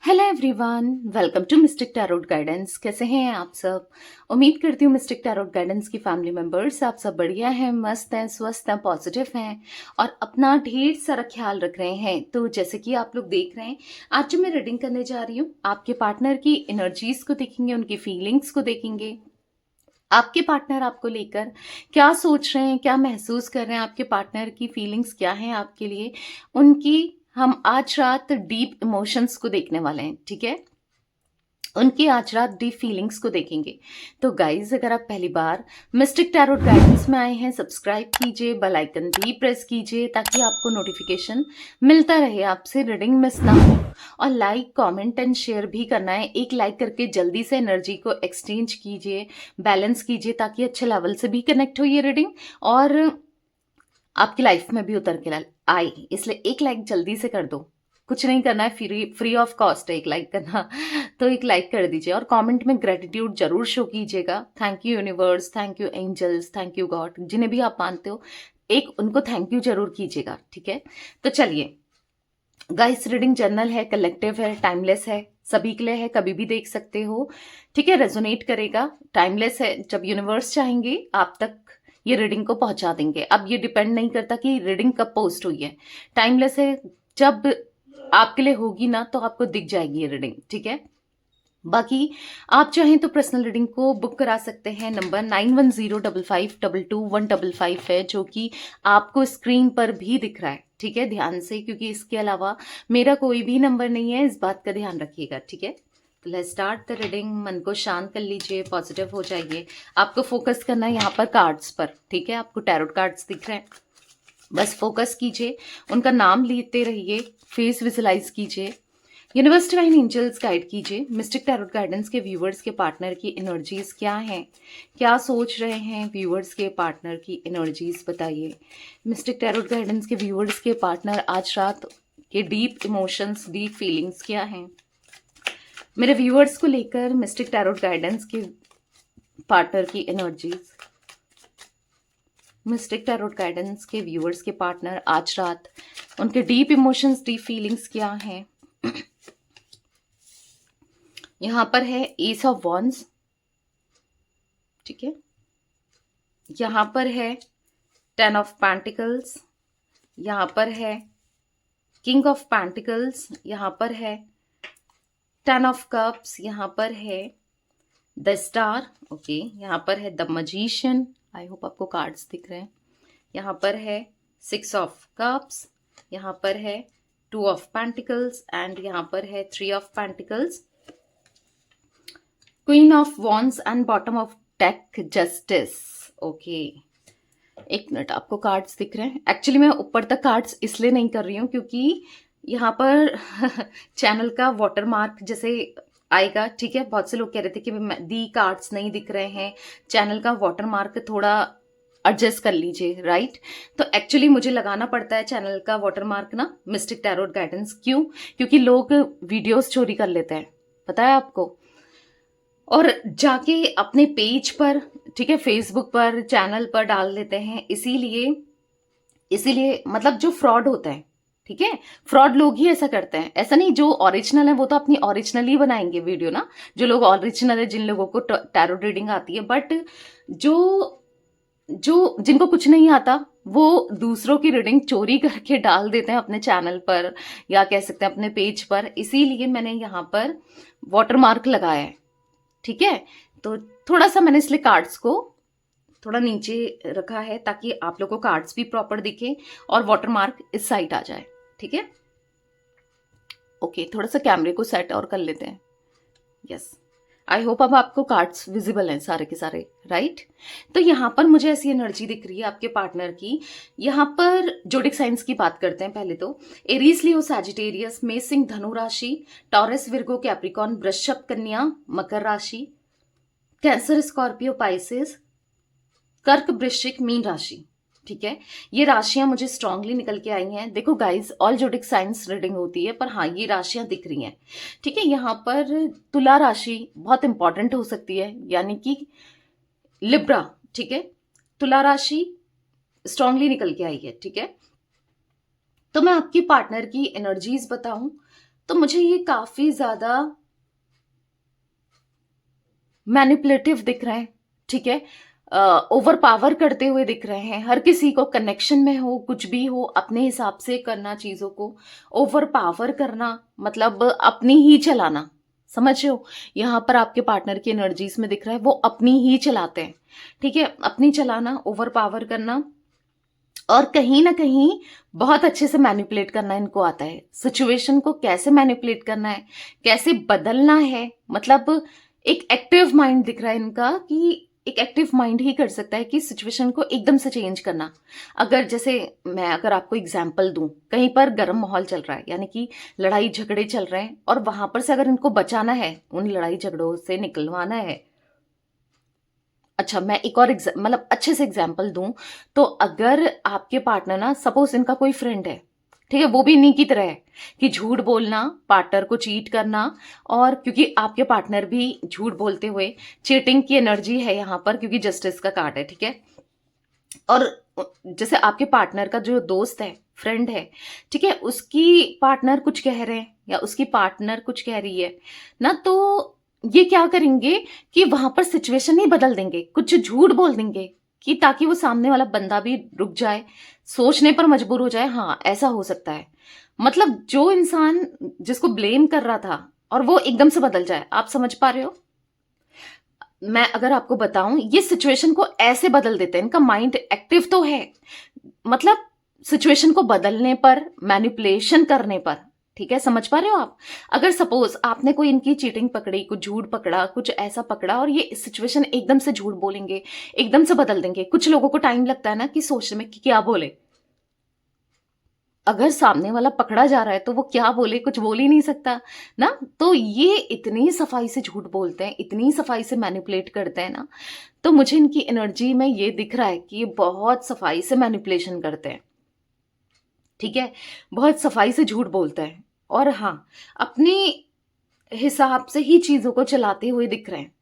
Hello everyone, welcome to mystic tarot guidance. कैसे हैं आप सब? उम्मीद करती हूँ मिस्टिक टैरोट गाइडेंस की फैमिली मेंबर्स आप सब बढ़िया हैं, मस्त हैं, स्वस्थ हैं, पॉजिटिव हैं और अपना ढेर सारा ख्याल रख रहे हैं। तो जैसे कि आप लोग देख रहे हैं, आज जो मैं रीडिंग करने जा रही हूँ, आपके पार्टनर की एनर्जीज को देखेंगे, उनकी फीलिंग्स को देखेंगे। आपके पार्टनर आपको लेकर क्या सोच रहे हैं, क्या महसूस कर रहे हैं, आपके पार्टनर की फीलिंग्स क्या हैं आपके लिए, उनकी हम आज रात डीप इमोशंस को देखने वाले हैं। ठीक है, उनकी आज रात डीप फीलिंग्स को देखेंगे। तो गाइज, अगर आप पहली बार मिस्टिक टैरोट गाइडेंस में आए हैं, सब्सक्राइब कीजिए, बेल आइकन भी प्रेस कीजिए ताकि आपको नोटिफिकेशन मिलता रहे, आपसे रीडिंग मिस ना हो। और लाइक, कमेंट एंड शेयर भी करना है। एक लाइक करके जल्दी से एनर्जी को एक्सचेंज कीजिए, बैलेंस कीजिए ताकि अच्छे लेवल से भी कनेक्ट हो ये रीडिंग और आपकी लाइफ में भी उतर के आए। इसलिए एक लाइक जल्दी से कर दो, कुछ नहीं करना है, फ्री ऑफ कॉस्ट है एक लाइक करना। तो एक लाइक कर दीजिए और कमेंट में ग्रेटिट्यूड जरूर शो कीजिएगा। Thank you universe, thank you angels, thank you God, जिन्हें भी आप मानते हो, एक उनको थैंक यू जरूर कीजिएगा। ठीक है, तो चलिए गाइस, रीडिंग जर्नल है, कलेक्टिव है, टाइमलेस है, सभी के लिए है, कभी भी देख सकते हो। ठीक है, रेजोनेट करेगा, टाइमलेस है। जब यूनिवर्स चाहेंगे आप तक ये रीडिंग को पहुंचा देंगे। अब ये डिपेंड नहीं करता कि रीडिंग कब पोस्ट हुई है, टाइमलेस है। जब आपके लिए होगी ना तो आपको दिख जाएगी ये रीडिंग। ठीक है, बाकी आप चाहें तो पर्सनल रीडिंग को बुक करा सकते हैं। नंबर 9105522155 है, जो कि आपको स्क्रीन पर भी दिख रहा है। ठीक है, ध्यान से, क्योंकि इसके अलावा मेरा कोई भी नंबर नहीं है, इस बात का ध्यान रखिएगा। ठीक है, तो लेट्स स्टार्ट द रीडिंग। मन को शांत कर लीजिए, पॉजिटिव हो जाइए। आपको फोकस करना है यहाँ पर कार्ड्स पर। ठीक है, आपको टैरोट कार्ड्स दिख रहे हैं, बस फोकस कीजिए, उनका नाम लेते रहिए, फेस विजुलाइज कीजिए। यूनिवर्स डिवाइन एंजल्स गाइड कीजिए। मिस्टिक टैरोट गाइडेंस के व्यूवर्स के पार्टनर की एनर्जीज क्या हैं, क्या सोच रहे हैं व्यूवर्स के पार्टनर की एनर्जीज बताइए। मिस्टिक टैरोट गाइडेंस के व्यूवर्स के पार्टनर आज रात के डीप इमोशंस, डीप फीलिंग्स क्या हैं मेरे व्यूवर्स को लेकर। मिस्टिक टैरोट गाइडेंस के पार्टनर की एनर्जीज, मिस्टिक टैरोट गाइडेंस के व्यूवर्स के पार्टनर आज रात, उनके डीप इमोशंस, डीप फीलिंग्स क्या हैं। यहां पर है एस ऑफ वॉन्ड्स। ठीक है, यहां पर है 10 ऑफ पेंटिकल्स, यहां पर है किंग ऑफ पेंटिकल्स, यहां पर है 10 ऑफ कप्स, यहां पर है द स्टार। ओके, यहां पर है द मजीशियन। आई होप आपको कार्ड्स दिख रहे हैं। यहां पर है 6 ऑफ कप्स, यहां पर है 2 ऑफ पेंटिकल्स एंड यहां पर है 3 of pentacles, queen of wands and bottom of deck, justice. Okay, एक मिनट, आपको कार्ड्स दिख रहे हैं? एक्चुअली मैं ऊपर तक कार्ड्स इसलिए नहीं कर रही हूँ क्योंकि यहाँ पर चैनल का वाटरमार्क जैसे आएगा। ठीक है, बहुत से लोग कह रहे थे कि दी कार्ड्स नहीं दिख रहे हैं, चैनल का वाटरमार्क थोड़ा एडजस्ट कर लीजिए, राइट। तो एक्चुअली मुझे लगाना पड़ता है चैनल का वाटरमार्क ना, मिस्टिक टैरोट गाइडेंस। क्यों? क्योंकि लोग वीडियोस चोरी कर लेते हैं, पता है आपको, और जाके अपने पेज पर, ठीक है, फेसबुक पर, चैनल पर डाल देते हैं। इसीलिए इसीलिए मतलब जो फ्रॉड होता है, ठीक है, फ्रॉड लोग ही ऐसा करते हैं। ऐसा नहीं, जो ओरिजिनल है वो तो अपनी ओरिजिनल ही बनाएंगे वीडियो ना, जो लोग ओरिजिनल है, जिन लोगों को टैरो रीडिंग आती है। बट जो जो जिनको कुछ नहीं आता वो दूसरों की रीडिंग चोरी करके डाल देते हैं अपने चैनल पर, या कह सकते हैं अपने पेज पर। इसीलिए मैंने यहाँ पर वाटरमार्क लगाया है। ठीक है, तो थोड़ा सा मैंने इसलिए कार्ड्स को थोड़ा नीचे रखा है ताकि आप लोगों को कार्ड्स भी प्रॉपर दिखे और वाटरमार्क इस साइड आ जाए। ठीक है, ओके, थोड़ा सा कैमरे को सेट और कर लेते हैं। यस, आई होप अब आपको कार्ड्स विजिबल हैं सारे के सारे, राइट। तो यहाँ पर मुझे ऐसी एनर्जी दिख रही है आपके पार्टनर की। यहाँ पर जोडिक साइंस की बात करते हैं पहले तो। एरीज, लियो, सैजिटेरियस, मेष, सिंह, धनु राशि, टॉरस, विर्गो, कैप्रिकॉन, वृषभ, कन्या, मकर राशि, कैंसर, स्कॉर्पियो, पाइसेस, कर्क, वृश्चिक, मीन राशि। ठीक है, ये राशियां मुझे स्ट्रांगली निकल के आई हैं। देखो गाइस, ऑल जोडिक साइंस रीडिंग होती है, पर हाँ ये राशियां दिख रही हैं। ठीक है, यहाँ पर तुला राशि बहुत इंपॉर्टेंट हो सकती है, यानी कि लिब्रा। ठीक है, तुला राशि स्ट्रांगली निकल के आई है। ठीक है, तो मैं आपकी पार्टनर की एनर्जीज बताऊं तो मुझे ये काफी ज्यादा मैनिपुलेटिव दिख रहे हैं, ठीक है, ओवर पावर करते हुए दिख रहे हैं। हर किसी को कनेक्शन में हो, कुछ भी हो, अपने हिसाब से करना, चीजों को ओवर पावर करना, मतलब अपनी ही चलाना, समझ रहे हो। यहाँ पर आपके पार्टनर की एनर्जीज में दिख रहा है वो अपनी ही चलाते हैं, ठीक है, अपनी चलाना, ओवर पावर करना, और कहीं ना कहीं बहुत अच्छे से मैनिपुलेट करना इनको आता है। सिचुएशन को कैसे मैनिपुलेट करना है, कैसे बदलना है, मतलब एक एक्टिव माइंड दिख रहा है इनका, कि एक एक्टिव माइंड ही कर सकता है कि सिचुएशन को एकदम से चेंज करना। अगर जैसे मैं अगर आपको एग्जांपल दूं, कहीं पर गर्म माहौल चल रहा है, यानी कि लड़ाई झगड़े चल रहे हैं, और वहां पर से अगर इनको बचाना है, उन लड़ाई झगड़ों से निकलवाना है। अच्छा, मैं एक और मतलब अच्छे से एग्जांपल दूं, तो अगर आपके पार्टनर ना, सपोज इनका कोई फ्रेंड है, ठीक है, वो भी इन्हीं की तरह है कि झूठ बोलना, पार्टनर को चीट करना, और क्योंकि आपके पार्टनर भी झूठ बोलते हुए, चीटिंग की एनर्जी है यहाँ पर, क्योंकि जस्टिस का कार्ड है, ठीक है। और जैसे आपके पार्टनर का जो दोस्त है, फ्रेंड है, ठीक है, उसकी पार्टनर कुछ कह रहे हैं या उसकी पार्टनर कुछ कह रही है ना, तो ये क्या करेंगे कि वहां पर सिचुएशन ही बदल देंगे, कुछ झूठ बोल देंगे, कि ताकि वो सामने वाला बंदा भी रुक जाए, सोचने पर मजबूर हो जाए, हाँ ऐसा हो सकता है। मतलब जो इंसान जिसको ब्लेम कर रहा था, और वो एकदम से बदल जाए, आप समझ पा रहे हो। मैं अगर आपको बताऊं, ये सिचुएशन को ऐसे बदल देते हैं, इनका माइंड एक्टिव तो है, मतलब सिचुएशन को बदलने पर, मैनिपुलेशन करने पर, ठीक है, समझ पा रहे हो आप। अगर सपोज आपने कोई इनकी चीटिंग पकड़ी, कुछ झूठ पकड़ा, कुछ ऐसा पकड़ा, और ये सिचुएशन एकदम से झूठ बोलेंगे, एकदम से बदल देंगे। कुछ लोगों को टाइम लगता है ना कि सोचने में कि क्या बोले, अगर सामने वाला पकड़ा जा रहा है तो वो क्या बोले, कुछ बोल ही नहीं सकता ना। तो ये इतनी सफाई से झूठ बोलते हैं, इतनी सफाई से मैनिपुलेट करते हैं ना, तो मुझे इनकी एनर्जी में ये दिख रहा है कि ये बहुत सफाई से मैनिपुलेशन करते हैं, ठीक है, बहुत सफाई से झूठ बोलते हैं, और हाँ, अपनी हिसाब से ही चीजों को चलाते हुए दिख रहे हैं।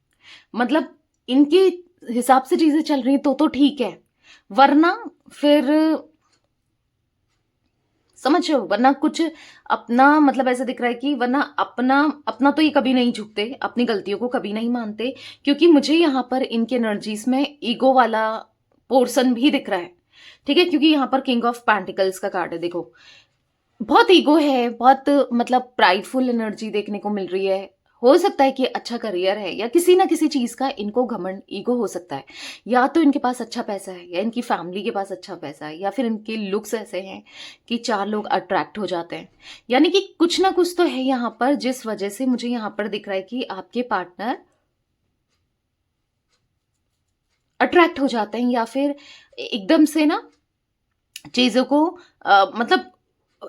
मतलब इनके हिसाब से चीजें चल रही तो ठीक है, वरना फिर समझ रहे हो, वरना कुछ अपना, मतलब ऐसा दिख रहा है कि वरना अपना अपना तो ये कभी नहीं झुकते, अपनी गलतियों को कभी नहीं मानते, क्योंकि मुझे यहाँ पर इनके एनर्जीज में ईगो वाला पोर्शन भी दिख रहा है, ठीक है, क्योंकि यहाँ पर किंग ऑफ पेंटिकल्स का कार्ड है, देखो बहुत ईगो है, बहुत मतलब प्राइडफुल एनर्जी देखने को मिल रही है। हो सकता है कि अच्छा करियर है, या किसी ना किसी चीज का इनको घमंड, ईगो हो सकता है, या तो इनके पास अच्छा पैसा है, या इनकी फैमिली के पास अच्छा पैसा है, या फिर इनके लुक्स ऐसे हैं कि चार लोग अट्रैक्ट हो जाते हैं। यानी कि कुछ ना कुछ तो है यहाँ पर, जिस वजह से मुझे यहाँ पर दिख रहा है कि आपके पार्टनर अट्रैक्ट हो जाते हैं, या फिर एकदम से ना चीजों को मतलब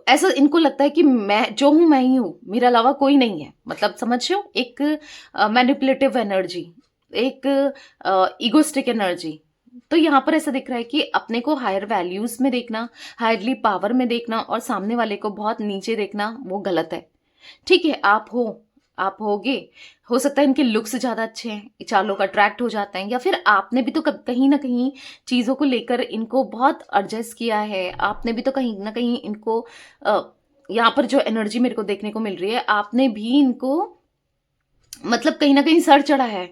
ऐसा इनको लगता है कि मैं जो हूं मैं ही हूं, मेरे अलावा कोई नहीं है, मतलब समझ रहे हो, एक मैनिपुलेटिव एनर्जी, एक इगोस्टिक एनर्जी। तो यहाँ पर ऐसा दिख रहा है कि अपने को हायर वैल्यूज में देखना, हायरली पावर में देखना, और सामने वाले को बहुत नीचे देखना, वो गलत है, ठीक है। आप होगे, हो सकता है इनके लुक्स ज्यादा अच्छे हैं, चार लोग अट्रैक्ट हो जाते हैं, या फिर आपने भी तो कहीं ना कहीं चीजों को लेकर इनको बहुत एडजस्ट किया है, आपने भी तो कहीं ना कहीं इनको यहाँ पर जो एनर्जी मेरे को देखने को मिल रही है, आपने भी इनको मतलब कहीं ना कहीं सर चढ़ा है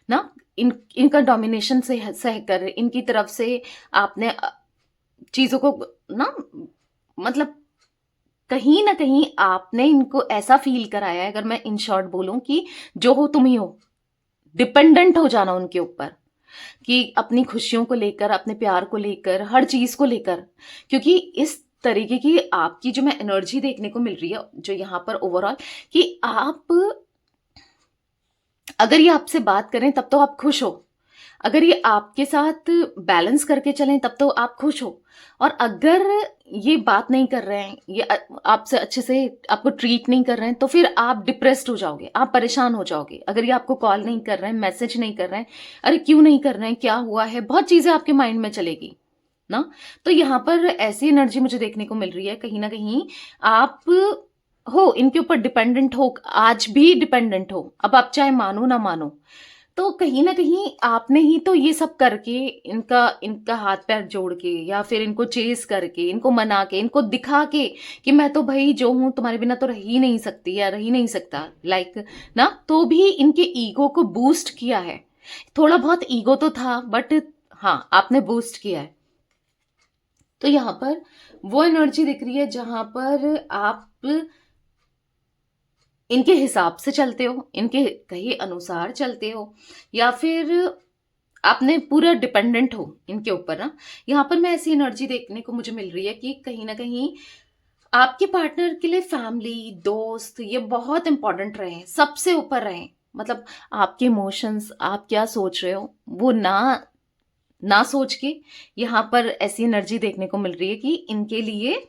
ना, इनका डोमिनेशन से सहकर इनकी तरफ से आपने चीजों को ना, मतलब कहीं ना कहीं आपने इनको ऐसा फील कराया है, अगर मैं इन शॉर्ट बोलूं, कि जो हो तुम ही हो, डिपेंडेंट हो जाना उनके ऊपर, कि अपनी खुशियों को लेकर, अपने प्यार को लेकर, हर चीज को लेकर। क्योंकि इस तरीके की आपकी जो मैं एनर्जी देखने को मिल रही है, जो यहाँ पर ओवरऑल, कि आप अगर ये आपसे बात करें तब तो आप खुश हो, अगर ये आपके साथ बैलेंस करके चलें तब तो आप खुश हो, और अगर ये बात नहीं कर रहे हैं, ये आपसे अच्छे से आपको ट्रीट नहीं कर रहे हैं, तो फिर आप डिप्रेस्ड हो जाओगे, आप परेशान हो जाओगे। अगर ये आपको कॉल नहीं कर रहे हैं, मैसेज नहीं कर रहे हैं, अरे क्यों नहीं कर रहे हैं, क्या हुआ है, बहुत चीजें आपके माइंड में चलेगी ना। तो यहाँ पर ऐसी एनर्जी मुझे देखने को मिल रही है, कहीं ना कहीं आप हो इनके ऊपर डिपेंडेंट हो, आज भी डिपेंडेंट हो, अब आप चाहे मानो ना मानो, तो कहीं न कहीं आपने ही तो ये सब करके इनका इनका हाथ-पैर जोड़ के या फिर इनको चेज़ करके, इनको मना के, इनको दिखा के कि मैं तो भई जो हूँ तुम्हारे बिना तो रह ही नहीं सकती या रह ही नहीं सकता लाइक ना, तो भी इनके ईगो को बूस्ट किया है। थोड़ा बहुत ईगो तो था बट हाँ, आपने बूस्ट किया है। तो यहाँ पर वो एनर्जी दिख रही है जहाँ पर आप इनके हिसाब से चलते हो, इनके कहे अनुसार चलते हो या फिर आपने पूरा डिपेंडेंट हो इनके ऊपर ना। यहाँ पर मैं ऐसी एनर्जी देखने को मुझे मिल रही है कि कहीं ना कहीं आपके पार्टनर के लिए फैमिली, दोस्त ये बहुत इंपॉर्टेंट रहे हैं, सबसे ऊपर रहे। मतलब आपके इमोशंस, आप क्या सोच रहे हो वो ना ना सोच के यहाँ पर ऐसी एनर्जी देखने को मिल रही है कि इनके लिए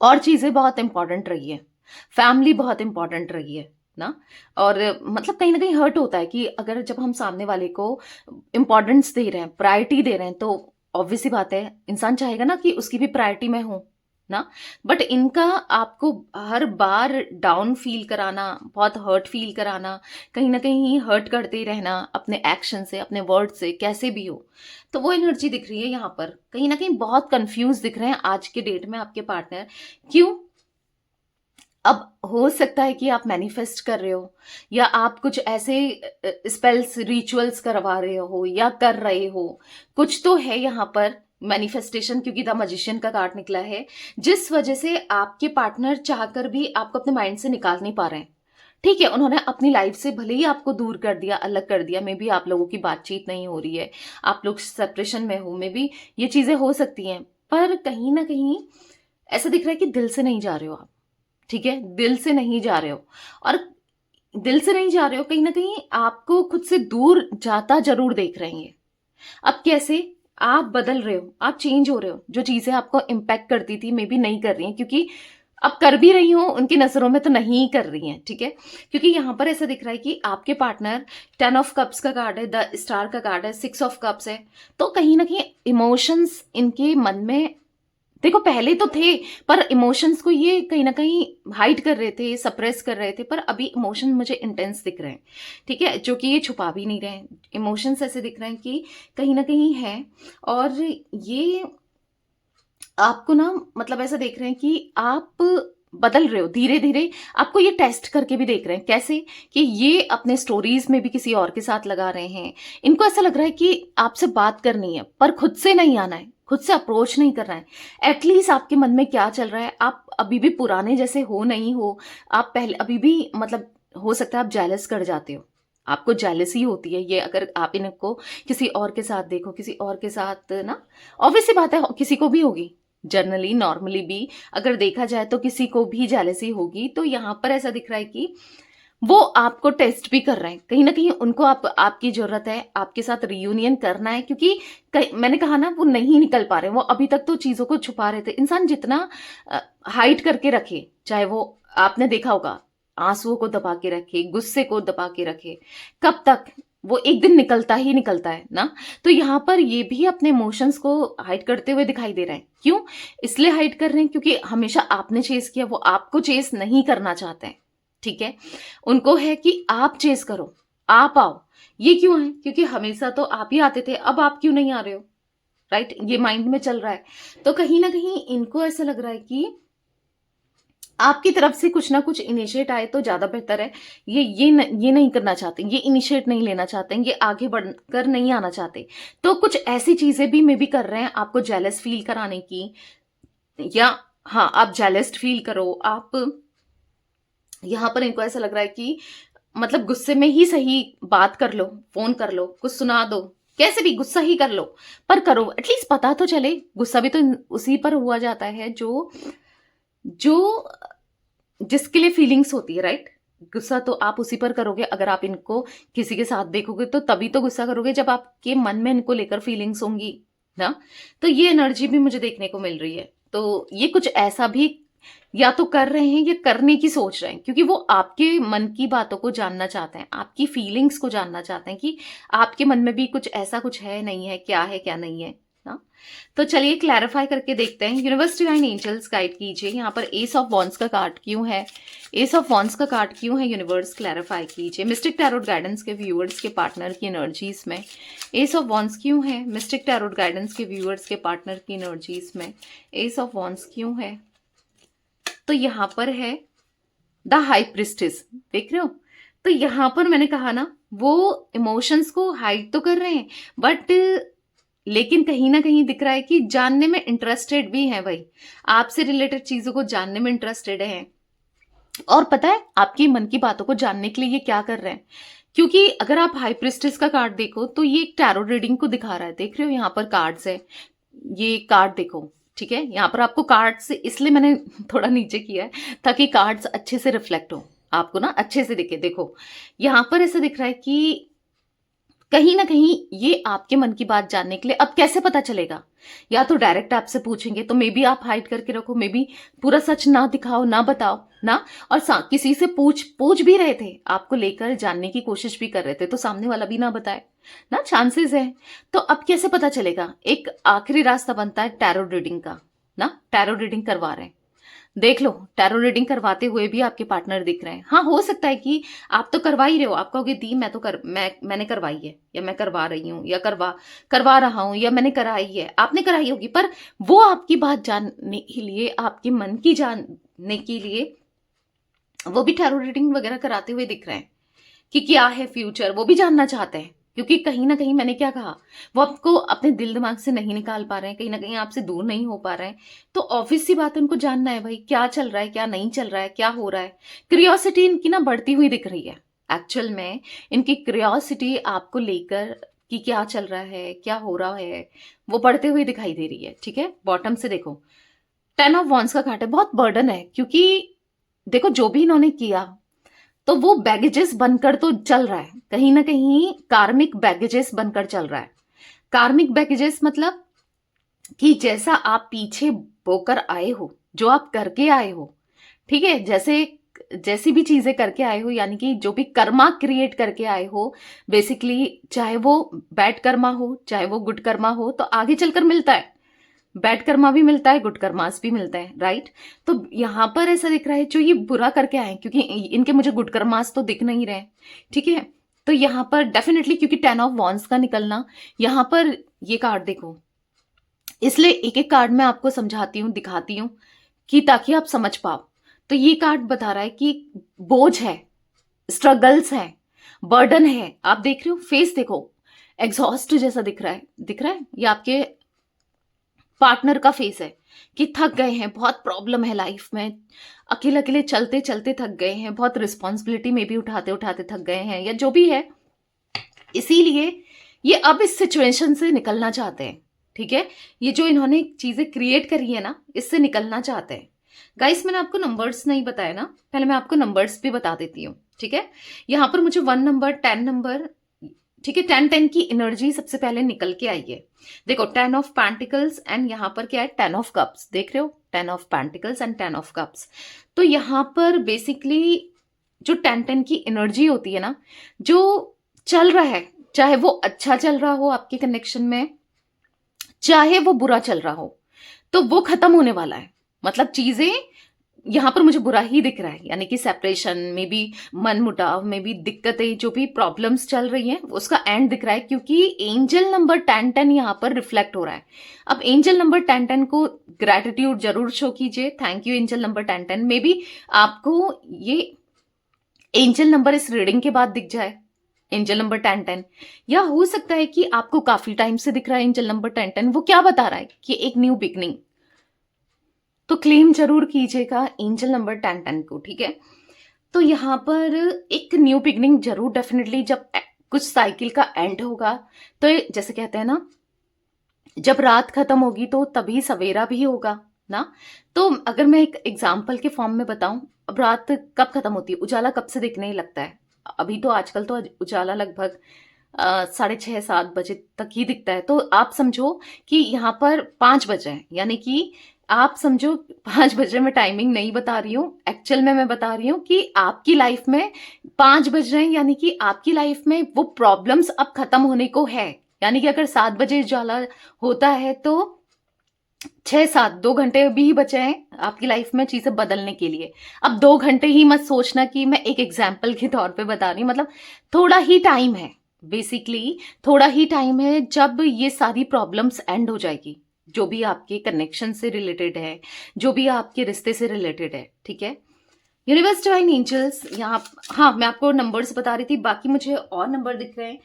और चीजें बहुत इंपॉर्टेंट रही है, फैमिली बहुत इंपॉर्टेंट रही है ना। और मतलब कहीं ना कहीं हर्ट होता है कि अगर जब हम सामने वाले को इंपॉर्टेंस दे रहे हैं, प्रायोरिटी दे रहे हैं, तो ऑब्वियस सी बात है इंसान चाहेगा ना कि उसकी भी प्रायोरिटी में हो ना। बट इनका आपको हर बार डाउन फील कराना, बहुत हर्ट फील कराना, कहीं ना कहीं हर्ट करते ही रहना अपने एक्शन से, अपने वर्ड से, कैसे भी हो। तो वो एनर्जी दिख रही है यहाँ पर, कहीं ना कहीं बहुत कंफ्यूज दिख रहे हैं आज के डेट में आपके पार्टनर। क्यों? अब हो सकता है कि आप मैनिफेस्ट कर रहे हो या आप कुछ ऐसे स्पेल्स, रिचुअल्स करवा रहे हो या कर रहे हो, कुछ तो है यहाँ पर मैनिफेस्टेशन, क्योंकि द मजिशियन का कार्ड निकला है, जिस वजह से आपके पार्टनर चाहकर भी आपको अपने माइंड से निकाल नहीं पा रहे हैं। ठीक है, उन्होंने अपनी लाइफ से भले ही आपको दूर कर दिया, अलग कर दिया, मे बी आप लोगों की बातचीत नहीं हो रही है, आप लोग सेपरेशन में हो, मे बी ये चीजें हो सकती हैं, पर कहीं ना कहीं ऐसा दिख रहा है कि दिल से नहीं जा रहे हो आप। ठीक है, दिल से नहीं जा रहे हो, और दिल से नहीं जा रहे हो, कहीं ना कहीं आपको खुद से दूर जाता जरूर देख रहे हैं। अब कैसे? आप बदल रहे हो, आप चेंज हो रहे हो, जो चीजें आपको इम्पैक्ट करती थी मे बी नहीं कर रही हैं, क्योंकि अब कर भी रही हो उनकी नजरों में तो नहीं कर रही हैं। ठीक है, क्योंकि यहां पर ऐसा दिख रहा है कि आपके पार्टनर 10 ऑफ कप्स का कार्ड है, द स्टार का कार्ड है, 6 ऑफ कप्स है। तो कहीं ना कहीं इमोशंस इनके मन में, देखो पहले तो थे, पर इमोशंस को ये कहीं ना कहीं हाइड कर रहे थे, सप्रेस कर रहे थे, पर अभी इमोशन मुझे इंटेंस दिख रहे हैं। ठीक है, जो कि ये छुपा भी नहीं रहे हैं। इमोशंस ऐसे दिख रहे हैं कि कहीं ना कहीं है, और ये आपको ना मतलब ऐसा देख रहे हैं कि आप बदल रहे हो धीरे धीरे। आपको ये टेस्ट करके भी देख रहे हैं, कैसे कि ये अपने स्टोरीज में भी किसी और के साथ लगा रहे हैं। इनको ऐसा लग रहा है कि आपसे बात करनी है पर खुद से नहीं आना है, खुद से अप्रोच नहीं करना है। एटलीस्ट आपके मन में क्या चल रहा है, आप अभी भी पुराने जैसे हो नहीं हो, आप पहले अभी भी मतलब हो सकता है आप जेलस कर जाते हो, आपको जेलसी होती है ये, अगर आप इनको किसी और के साथ देखो, किसी और के साथ ना, ऑब्वियस सी बात है किसी को भी होगी, जनरली नॉर्मली भी अगर देखा जाए तो किसी को भी जेलसी होगी। तो यहाँ पर ऐसा दिख रहा है कि वो आपको टेस्ट भी कर रहे हैं, कहीं ना कहीं उनको आपकी जरूरत है, आपके साथ रियूनियन करना है, क्योंकि मैंने कहा ना वो नहीं निकल पा रहे, वो अभी तक तो चीजों को छुपा रहे थे। इंसान जितना हाइड करके रखे, चाहे वो आपने देखा होगा आंसुओं को दबा के रखे, गुस्से को दबा के रखे, कब तक? वो एक दिन निकलता ही निकलता है ना। तो यहाँ पर ये भी अपने इमोशंस को हाइड करते हुए दिखाई दे रहे हैं। क्यों? इसलिए हाइड कर रहे हैं क्योंकि हमेशा आपने चेस किया, वो आपको चेस नहीं करना चाहते हैं। ठीक है, उनको है कि आप चेस करो, आप आओ। ये क्यों है? क्योंकि हमेशा तो आप ही आते थे, अब आप क्यों नहीं आ रहे हो? राइट, ये माइंड में चल रहा है। तो कहीं ना कहीं इनको ऐसा लग रहा है कि आपकी तरफ से कुछ ना कुछ इनिशिएट आए तो ज्यादा बेहतर है। ये नहीं करना चाहते, ये इनिशिएट नहीं लेना चाहते, ये आगे बढ़कर नहीं आना चाहते। तो कुछ ऐसी चीजें भी मे बी कर रहे हैं आपको जेलस फील कराने की, या हाँ आप जेलस फील करो। आप यहाँ पर इनको ऐसा लग रहा है कि मतलब गुस्से में ही सही, बात कर लो, फोन कर लो, कुछ सुना दो, कैसे भी गुस्सा ही कर लो, पर करो एटलीस्ट, पता तो चले। गुस्सा भी तो उसी पर हुआ जाता है जो जो जिसके लिए फीलिंग्स होती है, राइट। गुस्सा तो आप उसी पर करोगे, अगर आप इनको किसी के साथ देखोगे तो तभी तो गुस्सा करोगे जब आपके मन में इनको लेकर फीलिंग्स होंगी ना। तो ये एनर्जी भी मुझे देखने को मिल रही है। तो ये कुछ ऐसा भी या तो कर रहे हैं या करने की सोच रहे हैं, क्योंकि वो आपके मन की बातों को जानना चाहते हैं, आपकी फीलिंग्स को जानना चाहते हैं कि आपके मन में भी कुछ ऐसा कुछ है नहीं है, क्या नहीं है। ना। तो चलिए क्लैरिफाई करके देखते हैं। यूनिवर्स डिवाइन एंजल्स गाइड कीजिए, यहाँ पर एस ऑफ वॉन्ड्स का कार्ड क्यों है, एस ऑफ वॉन्ड्स का कार्ड क्यों है, यूनिवर्स क्लैरिफाई कीजिए। मिस्टिक टैरोट गाइडेंस के व्यूअर्स के पार्टनर की एनर्जीज में एस ऑफ वॉन्ड्स क्यों है, मिस्टिक टैरोट गाइडेंस के व्यूअर्स के पार्टनर की एनर्जीज में एस ऑफ वॉन्ड्स क्यों है। तो यहाँ पर है द हाई प्रिस्टेस, देख रहे हो। तो यहाँ पर मैंने कहा ना, वो इमोशंस को हाइड तो कर रहे हैं बट लेकिन कहीं ना कहीं दिख रहा है कि जानने में इंटरेस्टेड भी है भाई, आपसे रिलेटेड चीजों को जानने में इंटरेस्टेड है। और पता है आपकी मन की बातों को जानने के लिए ये क्या कर रहे हैं, क्योंकि अगर आप हाई प्रिस्टेस का कार्ड देखो तो ये एक टैरो रीडिंग को दिखा रहा है। देख रहे हो यहाँ पर कार्ड्स है, ये कार्ड देखो, ठीक है। यहाँ पर आपको कार्ड्स इसलिए मैंने थोड़ा नीचे किया है ताकि कार्ड्स अच्छे से रिफ्लेक्ट हो, आपको ना अच्छे से दिखे। देखो यहाँ पर ऐसा दिख रहा है कि कहीं ना कहीं ये आपके मन की बात जानने के लिए, अब कैसे पता चलेगा, या तो डायरेक्ट आपसे पूछेंगे तो मे बी आप हाइड करके रखो, मे बी पूरा सच ना दिखाओ ना बताओ ना, और किसी से पूछ भी रहे थे, आपको लेकर जानने की कोशिश भी कर रहे थे, तो सामने वाला भी ना बताए ना, चांसेस है। तो अब कैसे पता चलेगा, एक आखिरी रास्ता बनता है टैरो रीडिंग का ना, टैरो रीडिंग करवा रहे हैं। देख लो टैरो रीडिंग करवाते हुए भी आपके पार्टनर दिख रहे हैं। हाँ हो सकता है कि आप तो करवा ही रहे हो, आप कहोगे दी मैं तो मैंने करवाई है, या मैं करवा रही हूँ, या करवा रहा हूँ, या मैंने कराई है, आपने कराई होगी, पर वो आपकी बात जानने के लिए, आपके मन की जानने के लिए वो भी टैरो रीडिंग वगैरह कराते हुए दिख रहे हैं कि क्या है फ्यूचर, वो भी जानना चाहते हैं। क्योंकि कहीं ना कहीं मैंने क्या कहा, वो आपको अपने दिल दिमाग से नहीं निकाल पा रहे हैं, कहीं ना कहीं आपसे दूर नहीं हो पा रहे हैं। तो ऑब्वियस सी बात है, उनको जानना है भाई क्या चल रहा है, क्या नहीं चल रहा है, क्या हो रहा है। क्यूरियोसिटी इनकी ना बढ़ती हुई दिख रही है। एक्चुअल में इनकी क्यूरियोसिटी आपको लेकर कि क्या चल रहा है, क्या हो रहा है, वो बढ़ते हुए दिखाई दे रही है। ठीक है, बॉटम से देखो 10 ऑफ वॉन्ड्स का कार्ड है, बहुत बर्डन है, क्योंकि देखो जो भी इन्होंने किया तो वो बैगेजेस बनकर तो चल रहा है, कहीं ना कहीं कार्मिक बैगेजेस बनकर चल रहा है। कार्मिक बैगेजेस मतलब कि जैसा आप पीछे बोकर आए हो, जो आप करके आए हो, ठीक है, जैसी भी चीजें करके आए हो, यानी कि जो भी कर्मा क्रिएट करके आए हो, बेसिकली चाहे वो बैड कर्मा हो चाहे वो गुड कर्मा हो, तो आगे चलकर मिलता है। बैड कर्मा भी मिलता है, गुड कर्मास भी मिलता है, राइट। तो यहां पर ऐसा दिख रहा है जो ये बुरा करके आए, क्योंकि इनके मुझे गुड कर्मास तो दिख नहीं रहे, ठीक है। तो यहां पर डेफिनेटली, क्योंकि 10 ऑफ वॉन्ड्स का निकलना, यहां पर ये कार्ड देखो, इसलिए एक एक कार्ड मैं आपको समझाती हूँ, दिखाती हूँ कि ताकि आप समझ पाओ। तो ये कार्ड बता रहा है कि बोझ है, स्ट्रगल्स है, बर्डन है। आप देख रहे हो, फेस देखो, एग्जॉस्ट जैसा दिख रहा है, दिख रहा है, ये आपके पार्टनर का फेस है कि थक गए हैं, बहुत प्रॉब्लम है लाइफ में, अकेले अकेले चलते चलते थक गए हैं, बहुत रिस्पॉन्सिबिलिटी में भी उठाते उठाते थक गए हैं, या जो भी है, इसीलिए ये अब इस सिचुएशन से निकलना चाहते हैं। ठीक है, ये जो इन्होंने चीजें क्रिएट करी है ना, इससे निकलना चाहते हैं। गाइस मैंने आपको नंबर्स नहीं बताया ना, पहले मैं आपको नंबर्स भी बता देती हूँ। ठीक है, यहां पर मुझे 1 नंबर, 10 नंबर, ठीक है, 10 की एनर्जी सबसे पहले निकल के आई है। देखो 10 ऑफ पेंटिकल्स एंड यहां पर क्या है, 10 ऑफ कप्स, देख रहे हो, 10 of pentacles and 10 of cups. तो यहां पर बेसिकली जो 10 की एनर्जी होती है ना, जो चल रहा है, चाहे वो अच्छा चल रहा हो आपके कनेक्शन में, चाहे वो बुरा चल रहा हो, तो वो खत्म होने वाला है। मतलब चीजें यहां पर मुझे बुरा ही दिख रहा है, यानी कि सेपरेशन में भी, मन मुटाव में भी, दिक्कतें, जो भी प्रॉब्लम्स चल रही हैं, उसका एंड दिख रहा है, क्योंकि एंजल नंबर 10 यहां पर रिफ्लेक्ट हो रहा है। अब एंजल नंबर 10 को ग्रेटिट्यूड जरूर शो कीजिए, thank you angel number 10। May be आपको ये एंजल नंबर इस रीडिंग के बाद दिख जाए, एंजल नंबर 10, या हो सकता है कि आपको काफी टाइम से दिख रहा है एंजल नंबर 10। वो क्या बता रहा है कि एक न्यू बिगनिंग, तो क्लेम जरूर कीजिएगा एंजल नंबर 10 को। ठीक है, तो यहां पर एक न्यू बिगनिंग जरूर, डेफिनेटली जब कुछ साइकिल का एंड होगा, तो जैसे कहते हैं ना, जब रात खत्म होगी तो तभी सवेरा भी होगा ना। तो अगर मैं एक एग्जाम्पल के फॉर्म में बताऊं, अब रात कब खत्म होती है, उजाला कब से दिखने लगता है, अभी तो आजकल तो उजाला लगभग 6:30-7 बजे तक ही दिखता है। तो आप समझो कि यहाँ पर 5 बजे हैं, यानी कि आप समझो 5 बजे मैं टाइमिंग नहीं बता रही हूँ, एक्चुअल में मैं बता रही हूँ कि आपकी लाइफ में 5 बज रहे हैं, यानी कि आपकी लाइफ में वो प्रॉब्लम्स अब खत्म होने को है, यानी कि अगर 7 बजे उजाला होता है तो 6-7 2 घंटे भी बचे हैं आपकी लाइफ में चीजें बदलने के लिए। अब 2 घंटे ही मत सोचना कि मैं एक एग्जाम्पल के तौर पे बता रही हूँ, मतलब थोड़ा ही टाइम है, बेसिकली थोड़ा ही टाइम है जब ये सारी प्रॉब्लम्स एंड हो जाएगी, जो भी आपके कनेक्शन से रिलेटेड है, जो भी आपके रिश्ते से रिलेटेड है, ठीक है। यूनिवर्स डिवाइन एंजल्स यहाँ, हाँ मैं आपको नंबर्स बता रही थी, बाकी मुझे और नंबर दिख रहे हैं।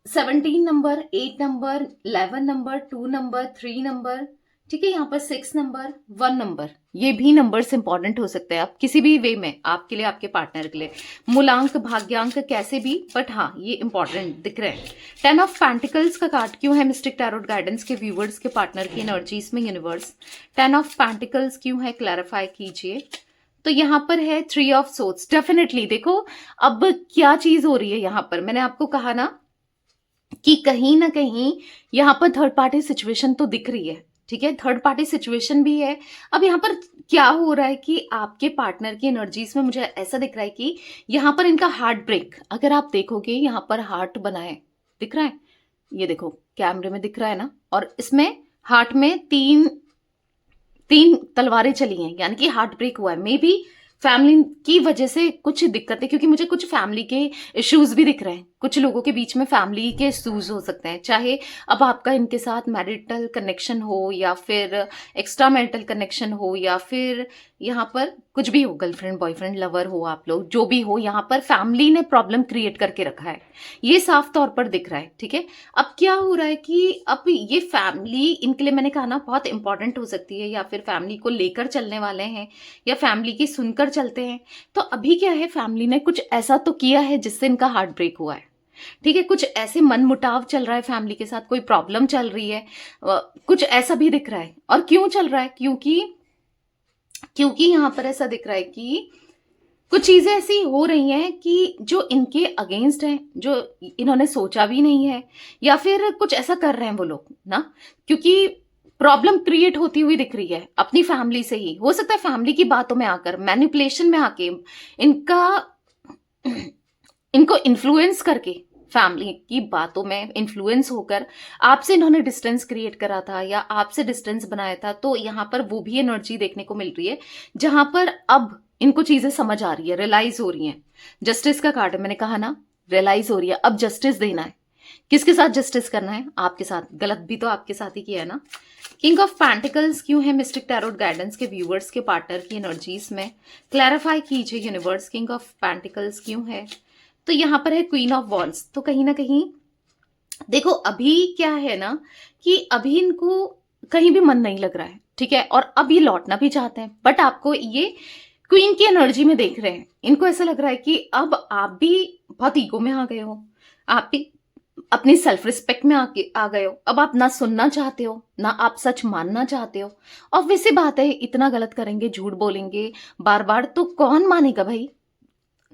17 number, 8 number, 11 number, 2 number, 3 number, ठीक है। यहाँ पर 6 नंबर, 1 नंबर, ये भी नंबर्स इंपॉर्टेंट हो सकते हैं आप किसी भी वे में, आपके लिए, आपके पार्टनर के लिए, मूलांक भाग्यांक कैसे भी, बट हाँ ये इंपॉर्टेंट दिख रहे हैं। 10 ऑफ पेंटिकल्स का कार्ड क्यों है मिस्टिक टैरोट गाइडेंस के व्यूवर्स के पार्टनर की एनर्जीज में यूनिवर्स? 10 ऑफ पेंटिकल्स क्यों है, क्लैरिफाई कीजिए। तो यहाँ पर है 3 ऑफ सोर्ड्स। डेफिनेटली देखो अब क्या चीज हो रही है यहाँ पर, मैंने आपको कहा ना कि कहीं ना कहीं यहाँ पर थर्ड पार्टी सिचुएशन तो दिख रही है, ठीक है, थर्ड पार्टी सिचुएशन भी है। अब यहाँ पर क्या हो रहा है कि आपके पार्टनर की एनर्जीज में मुझे ऐसा दिख रहा है कि यहाँ पर इनका हार्ट ब्रेक, अगर आप देखोगे यहाँ पर हार्ट बना है, दिख रहा है, ये देखो कैमरे में दिख रहा है ना, और इसमें हार्ट में तीन तलवारें चली हैं, यानी कि हार्ट ब्रेक हुआ है। मे बी फैमिली की वजह से कुछ दिक्कतें, क्योंकि मुझे कुछ फैमिली के इश्यूज भी दिख रहे हैं, कुछ लोगों के बीच में फैमिली के इश्यूज हो सकते हैं, चाहे अब आपका इनके साथ मैरिटल कनेक्शन हो या फिर एक्स्ट्रा मैरिटल कनेक्शन हो या फिर यहाँ पर कुछ भी हो, गर्लफ्रेंड बॉयफ्रेंड लवर हो, आप लोग जो भी हो, यहाँ पर फैमिली ने प्रॉब्लम क्रिएट करके रखा है, ये साफ तौर पर दिख रहा है, ठीक है। अब क्या हो रहा है कि अब ये फैमिली इनके लिए, मैंने कहा ना, बहुत इंपॉर्टेंट हो सकती है, या फिर फैमिली को लेकर चलने वाले हैं या फैमिली की सुनकर चलते हैं। तो अभी क्या है, फैमिली ने कुछ ऐसा तो किया है जिससे इनका हार्ट ब्रेक हुआ है, ठीक है, कुछ ऐसे मन मुटाव चल रहा है फैमिली के साथ, कोई प्रॉब्लम चल रही है, कुछ ऐसा भी दिख रहा है। और क्यों चल रहा है, क्योंकि यहां पर ऐसा दिख रहा है कि कुछ चीजें ऐसी हो रही हैं कि जो इनके अगेंस्ट हैं, जो इन्होंने सोचा भी नहीं है, या फिर कुछ ऐसा कर रहे हैं वो लोग ना, क्योंकि प्रॉब्लम क्रिएट होती हुई दिख रही है अपनी फैमिली से ही, हो सकता है फैमिली की बातों में आकर, मैनिपुलेशन में आके, इनको इन्फ्लुएंस करके, फैमिली की बातों में इन्फ्लुएंस होकर आपसे इन्होंने डिस्टेंस क्रिएट करा था या आपसे डिस्टेंस बनाया था। तो यहाँ पर वो भी एनर्जी देखने को मिल रही है जहां पर अब इनको चीजें समझ आ रही है, रियलाइज हो रही हैं। जस्टिस का कार्ड है, मैंने कहा ना, रियलाइज हो रही है, अब जस्टिस देना है। किसके साथ जस्टिस करना है? आपके साथ। गलत भी तो आपके साथ ही किया है ना। किंग ऑफ पेंटिकल्स क्यों है मिस्टिक टैरोट गाइडेंस के व्यूअर्स के पार्टनर की एनर्जीज में? क्लैरिफाई कीजिए यूनिवर्स, किंग ऑफ पेंटिकल्स क्यों है? तो यहां पर है क्वीन ऑफ वॉन्ड्स। तो कहीं ना कहीं देखो अभी क्या है ना कि अभी इनको कहीं भी मन नहीं लग रहा है, ठीक है, और अब ये लौटना भी चाहते हैं, बट आपको ये क्वीन की एनर्जी में देख रहे हैं, इनको ऐसा लग रहा है कि अब आप भी बहुत ईगो में आ गए हो, आप भी अपनी सेल्फ रिस्पेक्ट में आ गए हो, अब आप ना सुनना चाहते हो ना आप सच मानना चाहते हो। ऑब्वियस सी बात है, इतना गलत करेंगे, झूठ बोलेंगे बार बार, तो कौन मानेगा भाई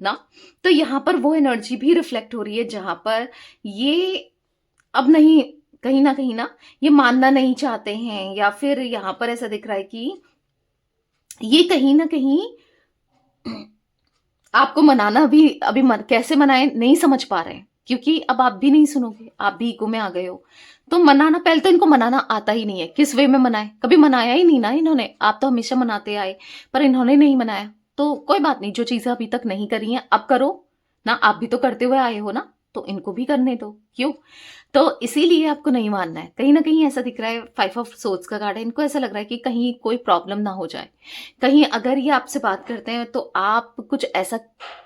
ना। तो यहां पर वो एनर्जी भी रिफ्लेक्ट हो रही है जहां पर ये अब नहीं, कहीं ना ये मानना नहीं चाहते हैं, या फिर यहां पर ऐसा दिख रहा है कि ये कहीं ना कहीं आपको मनाना भी अभी कैसे मनाए नहीं समझ पा रहे हैं, क्योंकि अब आप भी नहीं सुनोगे, आप भी ईगो में आ गए हो। तो मनाना, पहले तो इनको मनाना आता ही नहीं है, किस वे में मनाए, कभी मनाया ही नहीं ना इन्होंने, आप तो हमेशा मनाते आए, पर इन्होंने नहीं मनाया। तो कोई बात नहीं, जो चीजें अभी तक नहीं करी हैं अब करो ना, आप भी तो करते हुए आए हो ना, तो इनको भी करने दो, क्यों। तो इसीलिए आपको नहीं मानना है। कहीं ना कहीं ऐसा दिख रहा है, 5 ऑफ सोर्ड्स का कार्ड है, इनको ऐसा लग रहा है कि कहीं कोई प्रॉब्लम ना हो जाए, कहीं अगर ये आपसे बात करते हैं तो आप कुछ ऐसा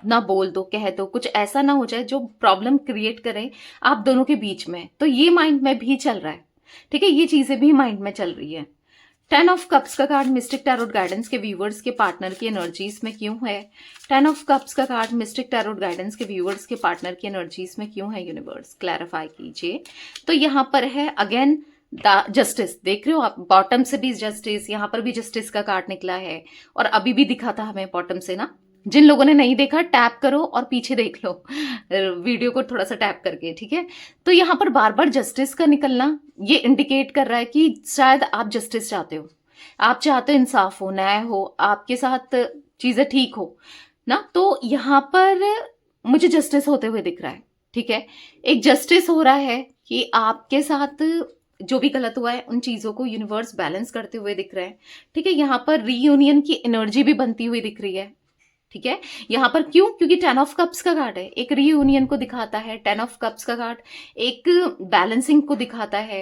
ना बोल दो, कह दो, कुछ ऐसा ना हो जाए जो प्रॉब्लम क्रिएट करे आप दोनों के बीच में। तो ये माइंड में भी चल रहा है, ठीक है, ये चीजें भी माइंड में चल रही है। 10 ऑफ कप्स का कार्ड मिस्टिक टैरोट गाइडेंस के व्यूवर्स के पार्टनर की एनर्जीज में क्यों है? 10 ऑफ कप्स का कार्ड मिस्टिक टैरोट गाइडेंस के व्यूवर्स के पार्टनर की एनर्जीज में क्यों है यूनिवर्स? क्लैरिफाई कीजिए। तो यहाँ पर है अगेन जस्टिस, देख रहे हो आप, बॉटम से भी जस्टिस, यहाँ पर भी जस्टिस का कार्ड निकला है, और अभी भी दिखा था हमें बॉटम से ना। जिन लोगों ने नहीं देखा टैप करो और पीछे देख लो वीडियो को थोड़ा सा टैप करके, ठीक है। तो यहाँ पर बार बार जस्टिस का निकलना ये इंडिकेट कर रहा है कि शायद आप जस्टिस चाहते हो, आप चाहते हो इंसाफ हो, न्याय हो, आपके साथ चीजें ठीक हो ना। तो यहाँ पर मुझे जस्टिस होते हुए दिख रहा है, ठीक है, एक जस्टिस हो रहा है कि आपके साथ जो भी गलत हुआ है उन चीज़ों को यूनिवर्स बैलेंस करते हुए दिख रहा है। ठीक है, यहाँ पर रीयूनियन की एनर्जी भी बनती हुई दिख रही है। ठीक है, यहाँ पर क्यों? क्योंकि 10 ऑफ कप्स का कार्ड है, एक रीयूनियन को दिखाता है। 10 ऑफ कप्स का कार्ड एक बैलेंसिंग को दिखाता है,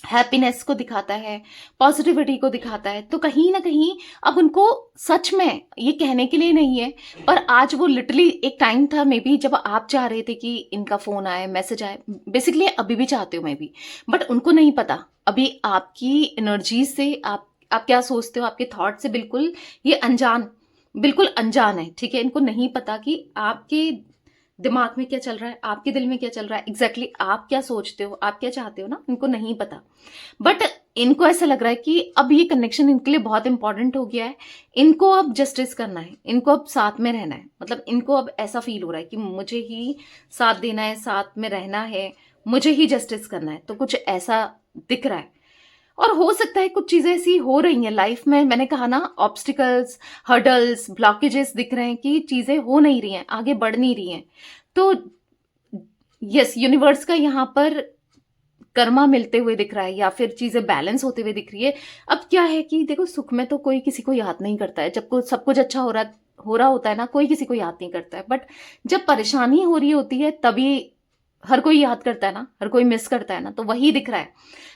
हैप्पीनेस को दिखाता है, पॉजिटिविटी को दिखाता है। तो कहीं ना कहीं अब उनको सच में ये कहने के लिए नहीं है, पर आज वो लिटरली एक टाइम था मे बी जब आप चाह रहे थे कि इनका फोन आए, मैसेज आए, बेसिकली अभी भी चाहते हो मे बी, बट उनको नहीं पता अभी आपकी एनर्जी से आप क्या सोचते हो, आपके थॉट से बिल्कुल ये बिल्कुल अनजान है। ठीक है, इनको नहीं पता कि आपके दिमाग में क्या चल रहा है, आपके दिल में क्या चल रहा है, एग्जैक्टली आप क्या सोचते हो, आप क्या चाहते हो ना, इनको नहीं पता। बट इनको ऐसा लग रहा है कि अब ये कनेक्शन इनके लिए बहुत इंपॉर्टेंट हो गया है, इनको अब जस्टिस करना है, इनको अब साथ में रहना है। मतलब इनको अब ऐसा फील हो रहा है कि मुझे ही साथ देना है, साथ में रहना है, मुझे ही जस्टिस करना है। तो कुछ ऐसा दिख रहा है। और हो सकता है कुछ चीजें ऐसी हो रही हैं लाइफ में, मैंने कहा ना, ऑब्स्टिकल्स, हर्डल्स, ब्लॉकेजेस दिख रहे हैं कि चीजें हो नहीं रही हैं, आगे बढ़ नहीं रही हैं। तो यस, यूनिवर्स का यहाँ पर कर्मा मिलते हुए दिख रहा है, या फिर चीजें बैलेंस होते हुए दिख रही है। अब क्या है कि देखो, सुख में तो कोई किसी को याद नहीं करता है, जब सब कुछ अच्छा हो रहा होता है ना, कोई किसी को याद नहीं करता है। बट जब परेशानी हो रही होती है तभी हर कोई याद करता है ना, हर कोई मिस करता है ना। तो वही दिख रहा है,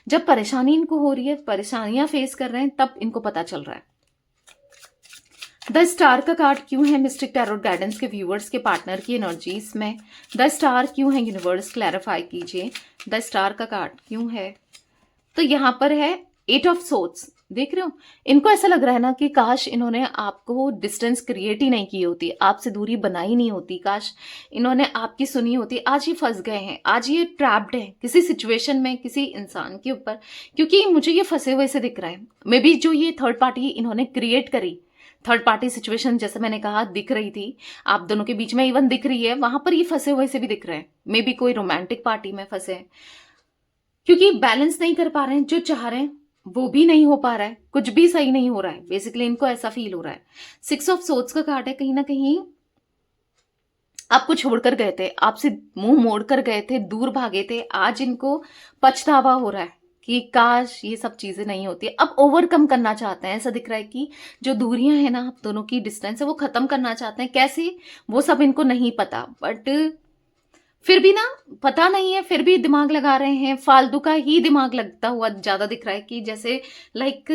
जब परेशानी इनको हो रही है, परेशानियां फेस कर रहे हैं, तब इनको पता चल रहा है। द स्टार का कार्ड क्यों है मिस्टिक टैरोट गाइडेंस के व्यूअर्स के पार्टनर की एनर्जीज में? द स्टार क्यों है यूनिवर्स, क्लैरिफाई कीजिए। द स्टार का कार्ड क्यों है? तो यहां पर है 8 ऑफ सोर्ड्स, देख रहे हो, इनको ऐसा लग रहा है ना कि काश इन्होंने आपको डिस्टेंस क्रिएट ही नहीं की होती, आपसे दूरी बनाई नहीं होती, काश इन्होंने आपकी सुनी होती। आज ये फंस गए हैं, आज ये ट्रैप्ड है किसी सिचुएशन में, किसी इंसान के ऊपर, क्योंकि मुझे ये फंसे हुए से दिख रहा है। मे बी जो ये थर्ड पार्टी इन्होंने क्रिएट करी, थर्ड पार्टी सिचुएशन, जैसे मैंने कहा, दिख रही थी आप दोनों के बीच में, इवन दिख रही है, वहां पर ये फंसे हुए से भी दिख रहे हैं। मे बी कोई रोमांटिक पार्टी में फंसे हैं, क्योंकि बैलेंस नहीं कर पा रहे हैं, जो चाह रहे हैं वो भी नहीं हो पा रहा है, कुछ भी सही नहीं हो रहा है, बेसिकली इनको ऐसा फील हो रहा है। 6 ऑफ सोर्ड्स का कार्ड है, कहीं ना कहीं आपको छोड़कर गए थे, आपसे मुंह मोड़कर गए थे, दूर भागे थे, आज इनको पछतावा हो रहा है कि काश ये सब चीजें नहीं होती। अब ओवरकम करना चाहते हैं, ऐसा दिख रहा है कि जो दूरियां हैं ना, आप दोनों की डिस्टेंस है, वो खत्म करना चाहते हैं। कैसे, वो सब इनको नहीं पता, बट फिर भी ना, पता नहीं है, फिर भी दिमाग लगा रहे हैं। फालतू का ही दिमाग लगता हुआ ज्यादा दिख रहा है, कि जैसे लाइक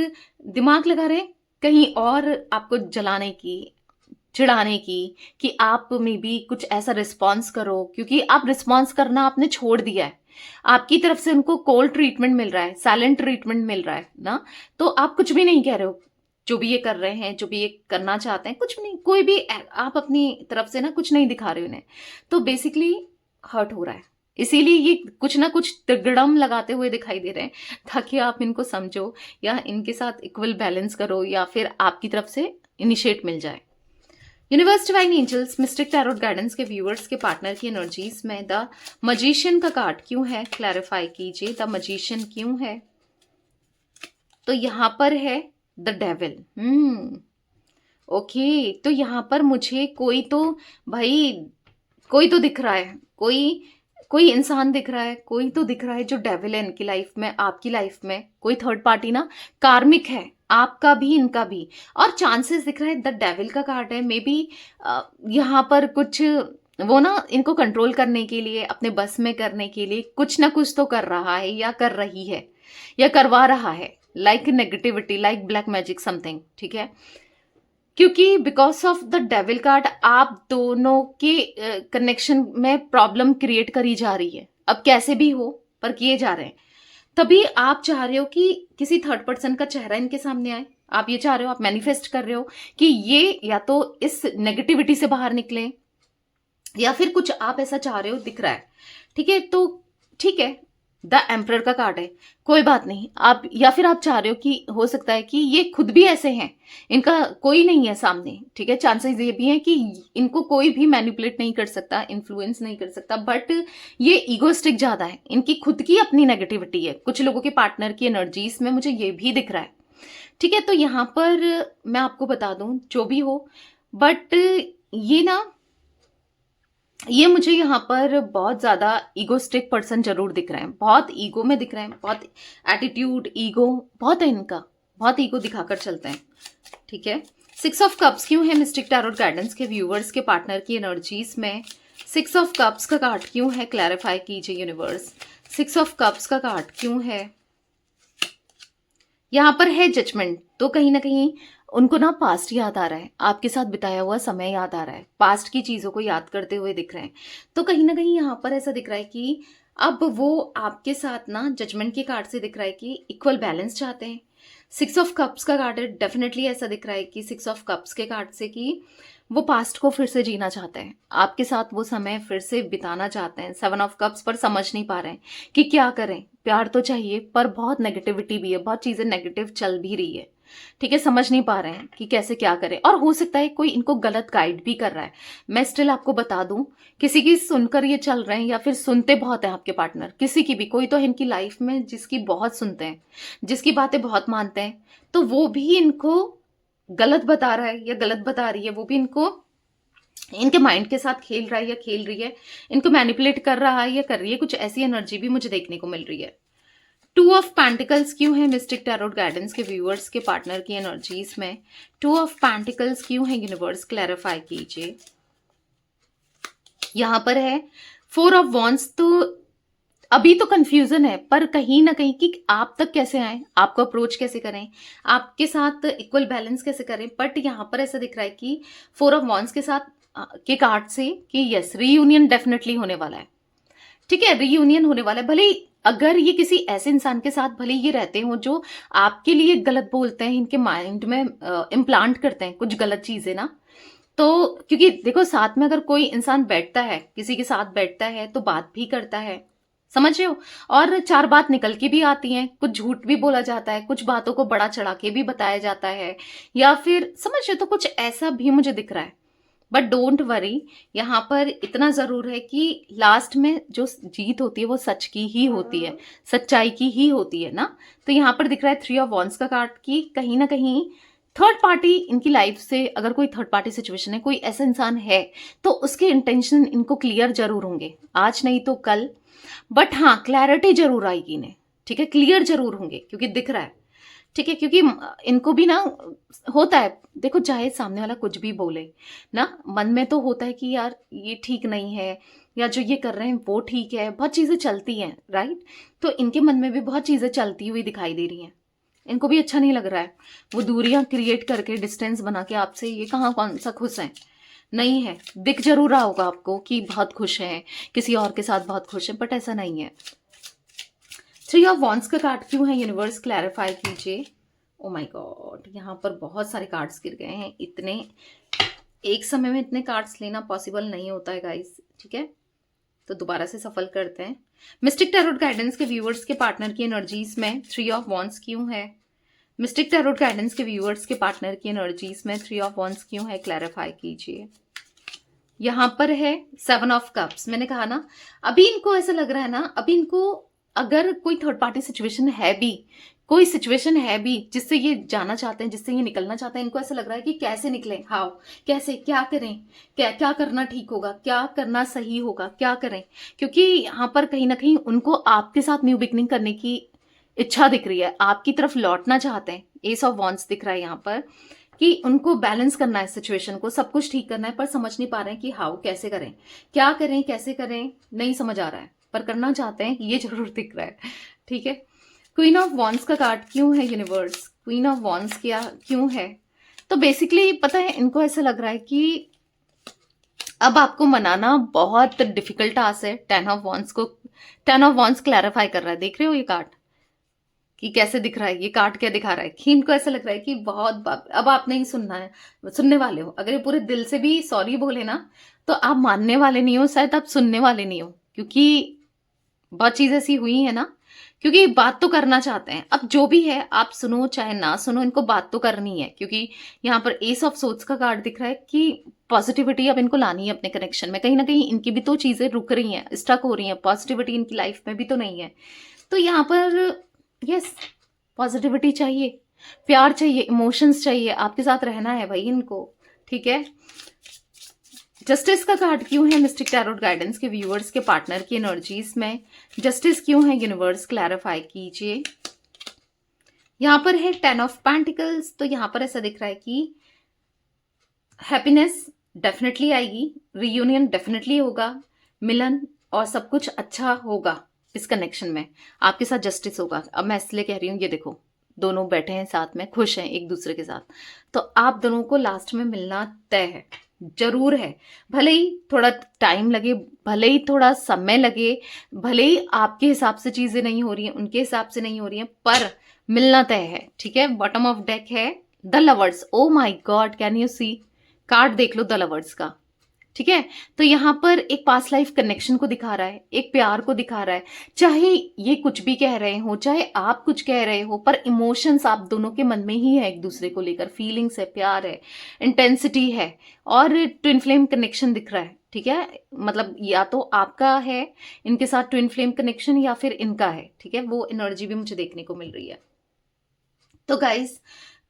दिमाग लगा रहे हैं कहीं और आपको जलाने की, चिढ़ाने की, कि आप मे बी कुछ ऐसा रिस्पॉन्स करो, क्योंकि आप रिस्पॉन्स करना आपने छोड़ दिया है। आपकी तरफ से उनको कोल्ड ट्रीटमेंट मिल रहा है, साइलेंट ट्रीटमेंट मिल रहा है ना, तो आप कुछ भी नहीं कह रहे हो। जो भी ये कर रहे हैं, जो भी ये करना चाहते हैं, कुछ नहीं, कोई भी आप अपनी तरफ से ना कुछ नहीं दिखा रहे हो उन्हें। तो बेसिकली हर्ट हो रहा है, इसीलिए ये कुछ ना कुछ तिगड़म लगाते हुए दिखाई दे रहे हैं, ताकि आप इनको समझो या इनके साथ इक्वल बैलेंस करो, या फिर आपकी तरफ से इनिशिएट मिल जाए। Universe, divine angels, mystic tarot guidance के व्यूअर्स के पार्टनर की एनर्जीज में द मजिशियन का कार्ड क्यों है, क्लैरिफाई कीजिए। द मजिशियन क्यों है? तो यहां पर है द डेविल। ओके, तो यहां पर मुझे कोई तो, भाई कोई तो दिख रहा है, कोई इंसान दिख रहा है, कोई तो दिख रहा है जो डेविल है इनकी लाइफ में, आपकी लाइफ में कोई थर्ड पार्टी ना, कार्मिक है, आपका भी इनका भी। और चांसेस दिख रहा है, द डेविल का कार्ड है, मे बी यहाँ पर कुछ वो ना, इनको कंट्रोल करने के लिए, अपने बस में करने के लिए कुछ ना कुछ तो कर रहा है, या कर रही है, या करवा रहा है, like negativity, like black magic something. ठीक है, क्योंकि because of the devil card आप दोनों के कनेक्शन में प्रॉब्लम क्रिएट करी जा रही है, अब कैसे भी हो पर किए जा रहे हैं। तभी आप चाह रहे हो कि किसी थर्ड पर्सन का चेहरा इनके सामने आए, आप ये चाह रहे हो, आप मैनिफेस्ट कर रहे हो कि ये या तो इस नेगेटिविटी से बाहर निकले, या फिर कुछ आप ऐसा चाह रहे हो, दिख रहा है। ठीक है, तो ठीक है, द एम्परर का कार्ड है, कोई बात नहीं। आप, या फिर आप चाह रहे हो कि हो सकता है कि ये खुद भी ऐसे हैं, इनका कोई नहीं है सामने। ठीक है, चांसेस ये भी हैं कि इनको कोई भी मैनिपुलेट नहीं कर सकता, इन्फ्लुएंस नहीं कर सकता, बट ये ईगोस्टिक ज्यादा है, इनकी खुद की अपनी नेगेटिविटी है। कुछ लोगों के पार्टनर की एनर्जीज में मुझे ये भी दिख रहा है। ठीक है, तो यहां पर मैं आपको बता दूं, जो भी हो, बट ये ना ये मुझे यहाँ पर बहुत ज़्यादा ईगोस्टिक पर्सन जरूर दिख रहे हैं, बहुत ईगो में दिख रहे हैं, बहुत एटीट्यूड, ईगो बहुत है इनका, बहुत ईगो दिखाकर चलते हैं। ठीक है, 6 ऑफ कप्स क्यों है मिस्टिक टैरोट गाइडेंस के व्यूवर्स के पार्टनर की एनर्जीज में? 6 ऑफ कप्स का कार्ड क्यों है? क्लैरिफाई कीजिए यूनिवर्स, 6 ऑफ कप्स का कार्ड क्यों है? यहाँ पर है जजमेंट, तो कहीं ना कहीं उनको ना पास्ट याद आ रहा है, आपके साथ बिताया हुआ समय याद आ रहा है, पास्ट की चीजों को याद करते हुए दिख रहे हैं। तो कहीं ना कहीं यहाँ पर ऐसा दिख रहा है कि अब वो आपके साथ ना जजमेंट के कार्ड से दिख रहा है कि इक्वल बैलेंस चाहते हैं। 6 ऑफ कप्स का कार्ड है, डेफिनेटली ऐसा दिख रहा है कि 6 ऑफ कप्स के कार्ड से कि वो पास्ट को फिर से जीना चाहते हैं, आपके साथ वो समय फिर से बिताना चाहते हैं। 7 ऑफ कप्स पर समझ नहीं पा रहे हैं कि क्या करें, प्यार तो चाहिए पर बहुत नेगेटिविटी भी है, बहुत चीजें नेगेटिव चल भी रही है। ठीक है, समझ नहीं पा रहे हैं कि कैसे क्या करें, और हो सकता है कोई इनको गलत गाइड भी कर रहा है। मैं स्टिल आपको बता दूं, किसी की सुनकर ये चल रहे हैं या फिर सुनते बहुत हैं आपके पार्टनर, किसी की भी, कोई तो है इनकी लाइफ में जिसकी बहुत सुनते हैं, जिसकी बातें बहुत मानते हैं, तो वो भी इनको गलत बता रहा है या गलत बता रही है, वो भी इनको इनके माइंड के साथ खेल रहा है या खेल रही है, इनको मैनिपुलेट कर रहा है या कर रही है, कुछ ऐसी एनर्जी भी मुझे देखने को मिल रही है। 2 ऑफ पेंटिकल्स क्यों है मिस्टिक टैरोट गाइडेंस के व्यूअर्स के पार्टनर की एनर्जीज में? 2 ऑफ पेंटिकल्स क्यों है यूनिवर्स, क्लैरिफाई कीजिए। यहां पर है 4 ऑफ वॉन्ड्स, तो अभी तो कंफ्यूजन है, पर कहीं ना कहीं कि आप तक कैसे आए, आपको अप्रोच कैसे करें, आपके साथ इक्वल बैलेंस कैसे करें। बट यहाँ पर ऐसा दिख रहा है कि 4 ऑफ वॉन्ड्स के साथ के कार्ड से कि यस, रीयूनियन डेफिनेटली होने वाला है। ठीक है, रीयूनियन होने वाला है, भले ही अगर ये किसी ऐसे इंसान के साथ भले ये रहते हो जो आपके लिए गलत बोलते हैं, इनके माइंड में इम्प्लांट करते हैं कुछ गलत चीजें ना, तो क्योंकि देखो साथ में अगर कोई इंसान बैठता है, किसी के साथ बैठता है तो बात भी करता है, समझ रहे हो, और 4 बात निकल के भी आती हैं, कुछ झूठ भी बोला जाता है, कुछ बातों को बड़ा चढ़ा के भी बताया जाता है, या फिर समझ रहे हो, तो कुछ ऐसा भी मुझे दिख रहा है। बट डोंट वरी, यहाँ पर इतना जरूर है कि लास्ट में जो जीत होती है वो सच की ही होती है, सच्चाई की ही होती है ना। तो यहाँ पर दिख रहा है 3 ऑफ वॉन्ड्स का कार्ड की कहीं ना कहीं थर्ड पार्टी इनकी लाइफ से, अगर कोई थर्ड पार्टी सिचुएशन है, कोई ऐसा इंसान है, तो उसके इंटेंशन इनको क्लियर जरूर होंगे, आज नहीं तो कल। बट हाँ, क्लैरिटी जरूर आएगी इन्हें, ठीक है, क्लियर जरूर होंगे क्योंकि दिख रहा है। ठीक है, क्योंकि इनको भी ना होता है, देखो चाहे सामने वाला कुछ भी बोले ना, मन में तो होता है कि यार ये ठीक नहीं है, या जो ये कर रहे हैं वो ठीक है, बहुत चीजें चलती हैं, राइट। तो इनके मन में भी बहुत चीजें चलती हुई दिखाई दे रही हैं, इनको भी अच्छा नहीं लग रहा है, वो दूरियां क्रिएट करके, डिस्टेंस बना के आपसे ये कहाँ कौन सा खुश है, नहीं है। दिख जरूर रहा होगा आपको कि बहुत खुश है, किसी और के साथ बहुत खुश है, बट ऐसा नहीं है। 3 ऑफ वॉन्ड्स का कार्ड क्यों है यूनिवर्स, क्लैरिफाई कीजिए। ओ माय गॉड, यहाँ पर बहुत सारे कार्ड्स गिर गए हैं, इतने एक समय में इतने कार्ड्स लेना पॉसिबल नहीं होता है गाइस, ठीक है, तो दोबारा से सफल करते हैं। मिस्टिक टैरोट गाइडेंस के व्यूअर्स के पार्टनर की एनर्जीज में 3 ऑफ वॉन्ड्स क्यों है? मिस्टिक टैरोट गाइडेंस के व्यूअर्स के पार्टनर की एनर्जीज में 3 ऑफ वॉन्ड्स क्यों है, क्लैरिफाई कीजिए। यहाँ पर है 7 ऑफ कप्स, मैंने कहा ना, अभी इनको ऐसा लग रहा है ना, अभी इनको अगर कोई थर्ड पार्टी सिचुएशन है भी, कोई सिचुएशन है भी जिससे ये जाना चाहते हैं, जिससे ये निकलना चाहते हैं, इनको ऐसा लग रहा है कि कैसे निकले, हाउ, कैसे, क्या करें, क्या क्या करना ठीक होगा, क्या करना सही होगा, क्या करें, क्योंकि यहाँ पर कहीं ना कहीं उनको आपके साथ न्यू बिगनिंग करने की इच्छा दिख रही है, आपकी तरफ लौटना चाहते हैं। एस ऑफ वॉन्ड्स दिख रहा है यहाँ पर कि उनको बैलेंस करना है, सिचुएशन को, सब कुछ ठीक करना है, पर समझ नहीं पा रहे हैं कि हाउ, कैसे करें, क्या करें, कैसे करें, नहीं समझ आ रहा है, पर करना चाहते हैं, ये जरूर दिख रहा है। ठीक है, क्वीन ऑफ वॉन्ड्स का कार्ड क्यों है यूनिवर्स, क्वीन ऑफ वॉन्ड्स क्या क्यों है? तो बेसिकली पता है, इनको ऐसा लग रहा है कि अब आपको मनाना बहुत डिफिकल्ट टास्क है। 10 ऑफ वॉन्ड्स क्लैरिफाई कर रहा है, देख रहे हो ये कार्ड कि कैसे दिख रहा है, ये कार्ड क्या दिखा रहा है कि इनको ऐसा लग रहा है कि बहुत अब आप नहीं सुनना है, सुनने वाले हो, अगर ये पूरे दिल से भी सॉरी बोले ना, तो आप मानने वाले नहीं हो, शायद आप सुनने वाले नहीं हो, क्योंकि बहुत चीज ऐसी हुई है ना, क्योंकि बात तो करना चाहते हैं। अब जो भी है, आप सुनो चाहे ना सुनो, इनको बात तो करनी है, क्योंकि यहाँ पर एस ऑफ सोर्ड्स का कार्ड दिख रहा है कि पॉजिटिविटी अब इनको लानी है अपने कनेक्शन में, कहीं ना कहीं इनकी भी तो चीजें रुक रही हैं, स्टक हो रही हैं, पॉजिटिविटी इनकी लाइफ में भी तो नहीं है। तो यहाँ पर यस, पॉजिटिविटी चाहिए, प्यार चाहिए, इमोशंस चाहिए, आपके साथ रहना है भाई इनको, ठीक है। जस्टिस का कार्ड क्यों है मिस्टिक टैरोट गाइडेंस के व्यूअर्स के पार्टनर की एनर्जीज में? जस्टिस क्यों है? यूनिवर्स क्लैरिफाई कीजिए। यहाँ पर है 10 ऑफ पेंटिकल्स, तो यहाँ पर ऐसा दिख रहा है कि हैप्पीनेस डेफिनेटली आएगी, रियूनियन डेफिनेटली होगा, मिलन और सब कुछ अच्छा होगा इस कनेक्शन में। आपके साथ जस्टिस होगा। अब मैं इसलिए कह रही हूँ, ये देखो दोनों बैठे हैं साथ में, खुश हैं एक दूसरे के साथ, तो आप दोनों को लास्ट में मिलना तय है, जरूर है। भले ही थोड़ा टाइम लगे, भले ही थोड़ा समय लगे, भले ही आपके हिसाब से चीजें नहीं हो रही हैं, उनके हिसाब से नहीं हो रही हैं, पर मिलना तय है, ठीक है। बॉटम ऑफ डेक है the lovers. Oh my God, can you see? Card देख लो द लवर्स का, ठीक है। तो यहाँ पर एक पास्ट लाइफ कनेक्शन को दिखा रहा है, एक प्यार को दिखा रहा है। चाहे ये कुछ भी कह रहे हो, चाहे आप कुछ कह रहे हो, पर इमोशंस आप दोनों के मन में ही है एक दूसरे को लेकर। फीलिंग्स है, प्यार है, इंटेंसिटी है, और ट्विन फ्लेम कनेक्शन दिख रहा है, ठीक है। मतलब या तो आपका है इनके साथ ट्विन फ्लेम कनेक्शन, या फिर इनका है, ठीक है। वो एनर्जी भी मुझे देखने को मिल रही है। तो गाइज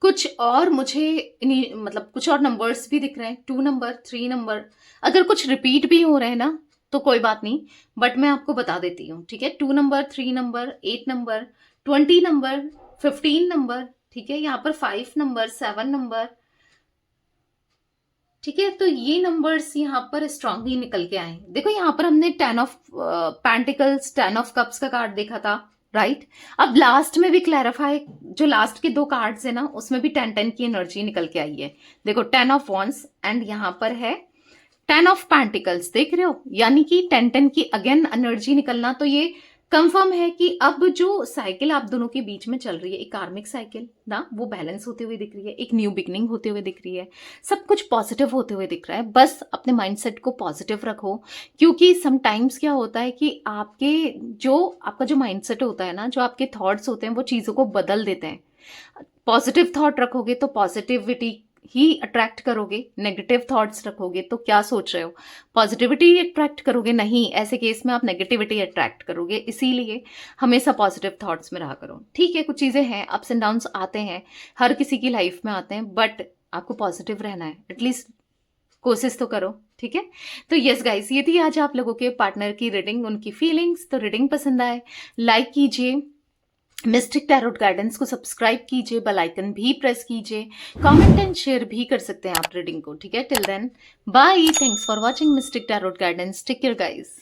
कुछ और मुझे मतलब कुछ और नंबर्स भी दिख रहे हैं, 2 नंबर, 3 नंबर। अगर कुछ रिपीट भी हो रहे हैं ना तो कोई बात नहीं, बट मैं आपको बता देती हूँ, ठीक है। 2 number, 3 number, 8 number, 20 number, 15 number, ठीक है। यहाँ पर 5 नंबर, 7 नंबर, ठीक है। तो ये नंबर्स यहाँ पर स्ट्रांगली निकल के आए। देखो यहाँ पर हमने 10 ऑफ पेंटिकल्स, 10 ऑफ कप्स का कार्ड देखा था, राइट। अब लास्ट में भी क्लैरिफाई, जो लास्ट के 2 कार्ड्स है ना, उसमें भी 10-10 की एनर्जी निकल के आई है। देखो 10 ऑफ वॉन्ड्स एंड यहाँ पर है 10 ऑफ पेंटिकल्स, देख रहे हो, यानी कि 10-10 की अगेन एनर्जी निकलना। तो ये कंफर्म है कि अब जो साइकिल आप दोनों के बीच में चल रही है, एक कार्मिक साइकिल ना, वो बैलेंस होते हुए दिख रही है, एक न्यू बिगनिंग होते हुए दिख रही है, सब कुछ पॉजिटिव होते हुए दिख रहा है। बस अपने माइंडसेट को पॉजिटिव रखो, क्योंकि समटाइम्स क्या होता है कि आपका जो माइंडसेट होता है ना, जो आपके थॉट्स होते हैं, वो चीज़ों को बदल देते हैं। पॉजिटिव थॉट रखोगे तो पॉजिटिविटी ही अट्रैक्ट करोगे, नेगेटिव थॉट्स रखोगे तो क्या सोच रहे हो, पॉजिटिविटी अट्रैक्ट करोगे? नहीं, ऐसे केस में आप नेगेटिविटी अट्रैक्ट करोगे। इसीलिए हमेशा पॉजिटिव थॉट्स में रहा करो, ठीक है। कुछ चीज़ें हैं, अप्स एंड डाउन्स आते हैं, हर किसी की लाइफ में आते हैं, बट आपको पॉजिटिव रहना है, एटलीस्ट कोशिश तो करो, ठीक है। तो यस गाइस, ये थी आज आप लोगों के पार्टनर की रीडिंग, उनकी फीलिंग्स। तो रीडिंग पसंद आए लाइक कीजिए, मिस्टिक टैरोट गाइडेंस को सब्सक्राइब कीजिए, बेल आइकन भी प्रेस कीजिए, कमेंट एंड शेयर भी कर सकते हैं आप रीडिंग को, ठीक है। Till then bye, thanks for watching mystic tarot guidance, take care guys.